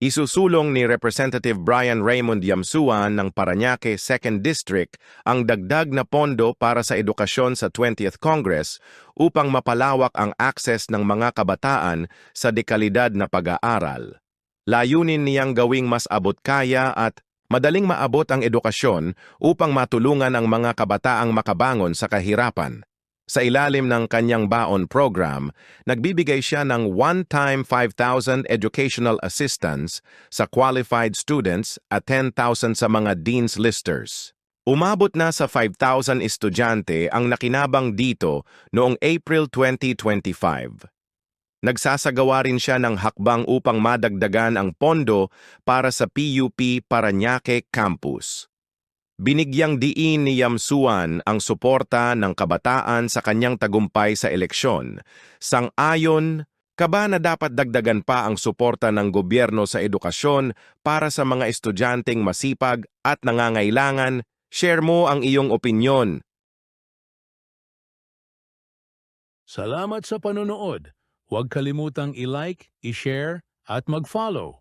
Isusulong ni Representative Brian Raymond Yamsuan ng Parañaque 2nd District ang dagdag na pondo para sa edukasyon sa 20th Congress upang mapalawak ang akses ng mga kabataan sa dekalidad na pag-aaral. Layunin niyang gawing mas abot-kaya at madaling maabot ang edukasyon upang matulungan ang mga kabataang makabangon sa kahirapan. Sa ilalim ng kanyang baon program, nagbibigay siya ng one-time 5,000 educational assistance sa qualified students at 10,000 sa mga dean's listers. Umabot na sa 5,000 estudyante ang nakinabang dito noong April 2025. Nagsasagawa rin siya ng hakbang upang madagdagan ang pondo para sa PUP Parañaque Campus. Binigyang diin ni Yamsuan ang suporta ng kabataan sa kanyang tagumpay sa eleksyon. Sang-ayon, kaba na dapat dagdagan pa ang suporta ng gobyerno sa edukasyon para sa mga estudyanteng masipag at nangangailangan. Share mo ang iyong opinyon. Salamat sa panonood. Huwag kalimutang i-like, i-share at mag-follow.